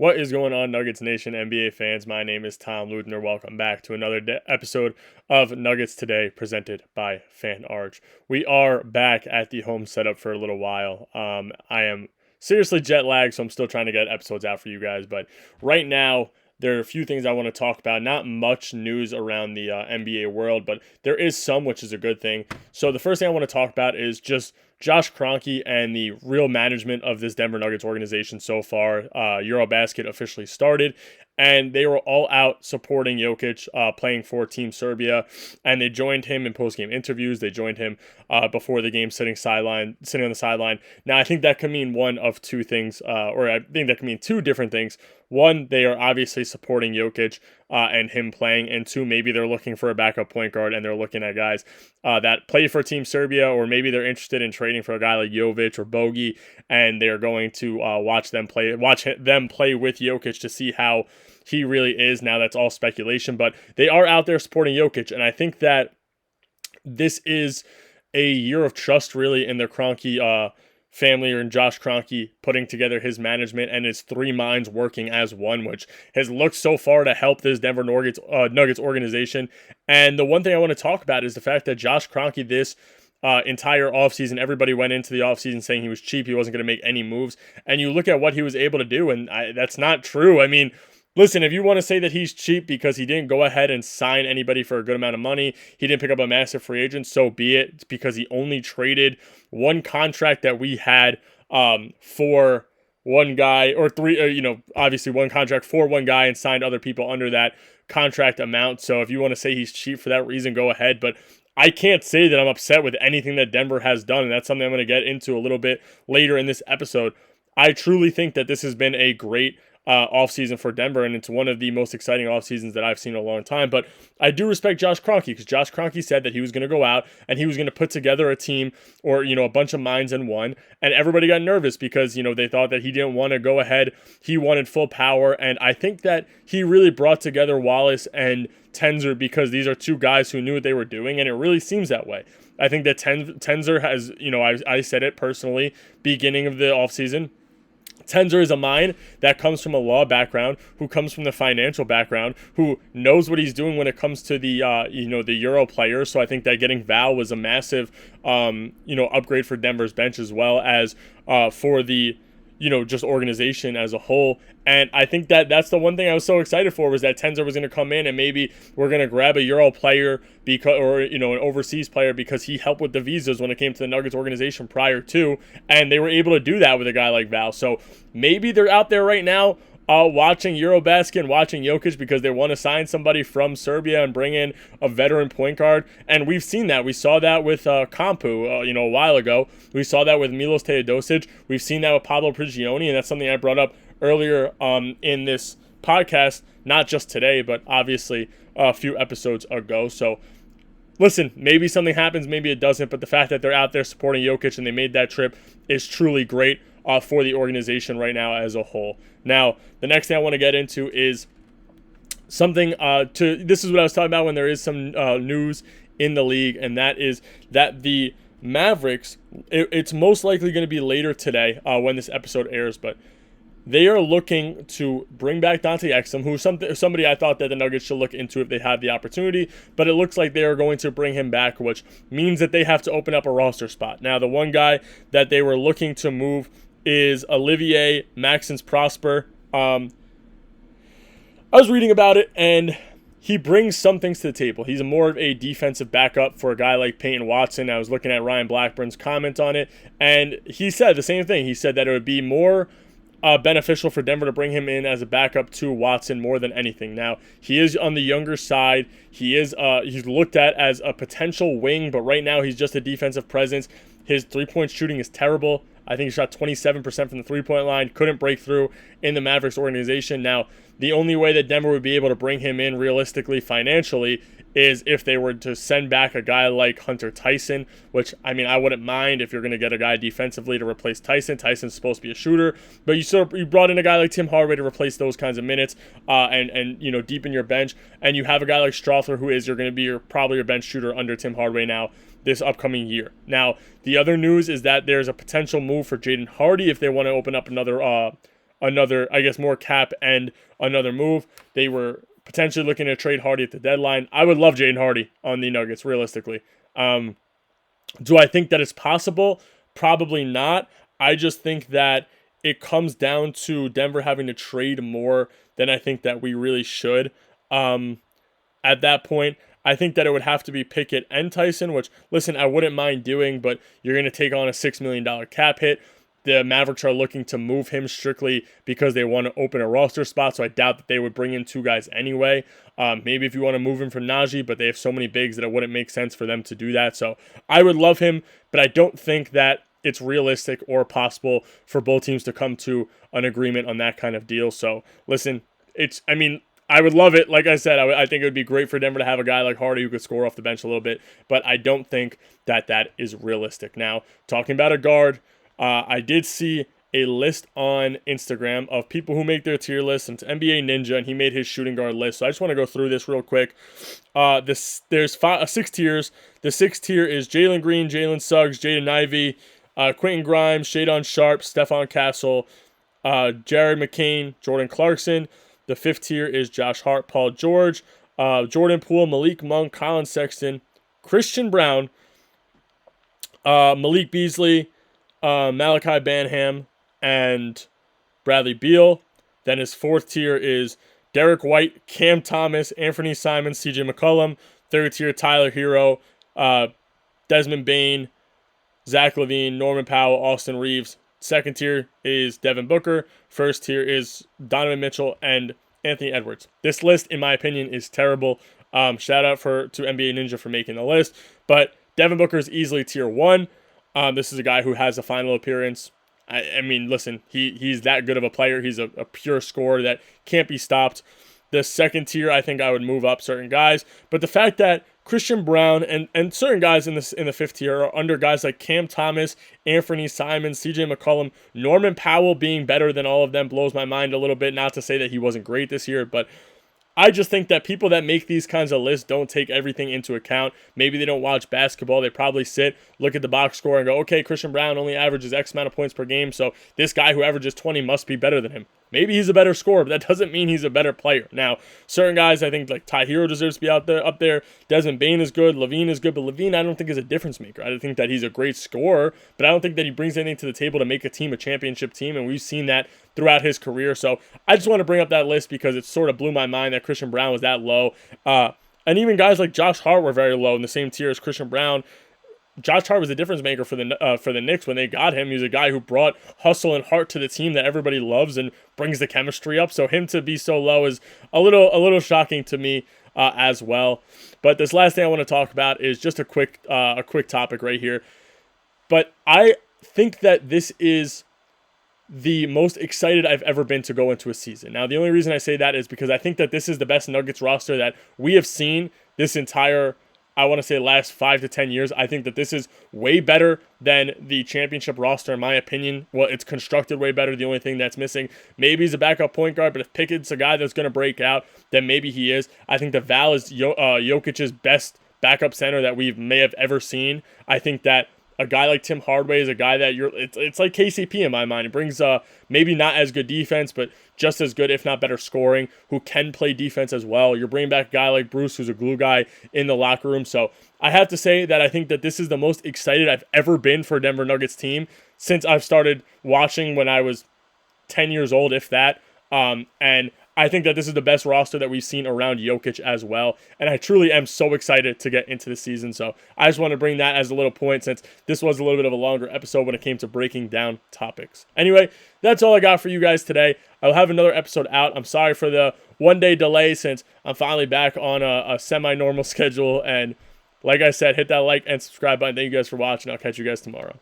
What is going on, Nuggets Nation, NBA fans? My name is Tom Leuthner. Welcome back to another episode of Nuggets Today, presented by Fan Arch. We are back at the home setup for a little while. I am seriously jet lagged, so I'm still trying to get episodes out for you guys. But right now, there are a few things I want to talk about. Not much news around the NBA world, but there is some, which is a good thing. So the first thing I want to talk about is just Josh Kroenke and the real management of this Denver Nuggets organization so far. Eurobasket officially started, and they were all out supporting Jokic, playing for Team Serbia, and they joined him in post-game interviews. They joined him before the game, sitting on the sideline. Now, I think that could mean one of two things, or I think that could mean two different things. One, they are obviously supporting Jokic and him playing, and two, maybe they're looking for a backup point guard and they're looking at guys that play for Team Serbia, or maybe they're interested in trading for a guy like Jovic or Bogey, and they're going to watch them play with Jokic to see how he really is. Now that's all speculation, but they are out there supporting Jokic, and I think that this is a year of trust really in the Kroenke family, or in Josh Kroenke putting together his management and his three minds working as one, which has looked so far to help this Denver Nuggets organization. And the one thing I want to talk about is the fact that Josh Kroenke this entire offseason, everybody went into the offseason saying he was cheap, he wasn't going to make any moves. And you look at what he was able to do, and that's not true. I mean, listen, if you want to say that he's cheap because he didn't go ahead and sign anybody for a good amount of money, he didn't pick up a massive free agent, so be it. It's because he only traded one contract that we had for one guy, or three, obviously one contract for one guy, and signed other people under that contract amount. So if you want to say he's cheap for that reason, go ahead. But I can't say that I'm upset with anything that Denver has done, and that's something I'm going to get into a little bit later in this episode. I truly think that this has been a great offseason for Denver, and it's one of the most exciting offseasons that I've seen in a long time. But I do respect Josh Kroenke, because Josh Kroenke said that he was going to go out and he was going to put together a team, or a bunch of minds in one, and everybody got nervous because they thought that he didn't want to go ahead. He wanted full power, and I think that he really brought together Wallace and Tenzer, because these are two guys who knew what they were doing, and it really seems that way. I think that Tenzer has, I said it personally beginning of the offseason, Tenzer is a mind that comes from a law background, who comes from the financial background, who knows what he's doing when it comes to the the Euro players. So I think that getting Val was a massive upgrade for Denver's bench, as well as for the just organization as a whole. And I think that that's the one thing I was so excited for, was that Tenzer was going to come in, and maybe we're going to grab a Euro player or an overseas player, because he helped with the visas when it came to the Nuggets organization prior to, and they were able to do that with a guy like Val. So maybe they're out there right now watching Eurobasket and watching Jokic because they want to sign somebody from Serbia and bring in a veteran point guard. And we've seen that. We saw that with Kampu, a while ago. We saw that with Milos Teodosic. We've seen that with Pablo Prigioni, and that's something I brought up earlier in this podcast, not just today, but obviously a few episodes ago. So listen, maybe something happens, maybe it doesn't, but the fact that they're out there supporting Jokic and they made that trip is truly great for the organization right now as a whole. Now, the next thing I want to get into is something this is what I was talking about when there is some news in the league, and that is that the Mavericks, it's most likely going to be later today when this episode airs, but they are looking to bring back Dante Exum, who's somebody I thought that the Nuggets should look into if they have the opportunity, but it looks like they are going to bring him back, which means that they have to open up a roster spot. Now, the one guy that they were looking to move is Olivier Maxence Prosper. I was reading about it, and he brings some things to the table. He's more of a defensive backup for a guy like Peyton Watson. I was looking at Ryan Blackburn's comment on it, and he said the same thing. He said that it would be more beneficial for Denver to bring him in as a backup to Watson more than anything. Now, he is on the younger side. He's looked at as a potential wing, but right now he's just a defensive presence. His three-point shooting is terrible. I think he shot 27% from the three-point line, couldn't break through in the Mavericks organization. Now, the only way that Denver would be able to bring him in realistically financially is if they were to send back a guy like Hunter Tyson, which, I mean, I wouldn't mind if you're going to get a guy defensively to replace Tyson. Tyson's supposed to be a shooter, but you brought in a guy like Tim Hardaway to replace those kinds of minutes and deepen your bench, and you have a guy like Strawther who is going to be probably your bench shooter under Tim Hardaway now this upcoming year. Now, the other news is that there's a potential move for Jaden Hardy if they want to open up another another, I guess, more cap and another move. They were potentially looking to trade Hardy at the deadline. I would love Jaden Hardy on the Nuggets, realistically. Do I think that it's possible? Probably not. I just think that it comes down to Denver having to trade more than I think that we really should. At that point, I think that it would have to be Pickett and Tyson, which, listen, I wouldn't mind doing, but you're going to take on a $6 million cap hit. The Mavericks are looking to move him strictly because they want to open a roster spot, so I doubt that they would bring in two guys anyway. Maybe if you want to move him for Najee, but they have so many bigs that it wouldn't make sense for them to do that. So I would love him, but I don't think that it's realistic or possible for both teams to come to an agreement on that kind of deal. So listen, I would love it. Like I said, I think it would be great for Denver to have a guy like Hardy who could score off the bench a little bit, but I don't think that that is realistic. Now, talking about a guard, I did see a list on Instagram of people who make their tier lists, and it's NBA Ninja, and he made his shooting guard list. So I just want to go through this real quick. There's 6 tiers. The 6th tier is Jalen Green, Jalen Suggs, Jaden Ivey, Quentin Grimes, Shadon Sharp, Stephon Castle, Jared McCain, Jordan Clarkson. The 5th tier is Josh Hart, Paul George, Jordan Poole, Malik Monk, Colin Sexton, Christian Brown, Malik Beasley, Malachi Banham, and Bradley Beal. Then his 4th tier is Derek White, Cam Thomas, Anthony Simons, CJ McCollum. 3rd tier, Tyler Hero, Desmond Bain, Zach LaVine, Norman Powell, Austin Reeves. 2nd tier is Devin Booker. 1st tier is Donovan Mitchell and Anthony Edwards. This list, in my opinion, is terrible. Shout out to NBA Ninja for making the list. But Devin Booker is easily tier 1. This is a guy who has a final appearance. I mean, listen, he's that good of a player. He's a pure scorer that can't be stopped. The 2nd tier, I think I would move up certain guys. But the fact that Christian Brown and certain guys in the 5th tier are under guys like Cam Thomas, Anthony Simons, CJ McCollum, Norman Powell being better than all of them blows my mind a little bit. Not to say that he wasn't great this year, but I just think that people that make these kinds of lists don't take everything into account. Maybe they don't watch basketball. They probably sit, look at the box score, and go, okay, Christian Brown only averages X amount of points per game, so this guy who averages 20 must be better than him. Maybe he's a better scorer, but that doesn't mean he's a better player. Now, certain guys, I think, like Ty Hero deserves to be up there. Desmond Bain is good. LaVine is good, but LaVine I don't think is a difference maker. I think that he's a great scorer, but I don't think that he brings anything to the table to make a team a championship team, and we've seen that throughout his career. So I just want to bring up that list because it sort of blew my mind that Christian Brown was that low. And even guys like Josh Hart were very low in the same tier as Christian Brown. Josh Hart was a difference maker for the Knicks when they got him. He was a guy who brought hustle and heart to the team that everybody loves and brings the chemistry up. So him to be so low is a little shocking to me as well. But this last thing I want to talk about is just a quick topic right here. But I think that this is the most excited I've ever been to go into a season. Now, the only reason I say that is because I think that this is the best Nuggets roster that we have seen this entire, I want to say, last 5 to 10 years. I think that this is way better than the championship roster, in my opinion. Well, it's constructed way better. The only thing that's missing, maybe he's a backup point guard, but if Pickett's a guy that's going to break out, then maybe he is. I think that Val is Jokic's best backup center that we may have ever seen. I think that a guy like Tim Hardaway is a guy that it's like KCP in my mind. It brings maybe not as good defense, but just as good, if not better, scoring, who can play defense as well. You're bringing back a guy like Bruce, who's a glue guy in the locker room. So I have to say that I think that this is the most excited I've ever been for a Denver Nuggets team since I've started watching when I was 10 years old, if that. And I think that this is the best roster that we've seen around Jokic as well. And I truly am so excited to get into the season. So I just want to bring that as a little point since this was a little bit of a longer episode when it came to breaking down topics. Anyway, that's all I got for you guys today. I'll have another episode out. I'm sorry for the one-day delay since I'm finally back on a semi-normal schedule. And like I said, hit that like and subscribe button. Thank you guys for watching. I'll catch you guys tomorrow.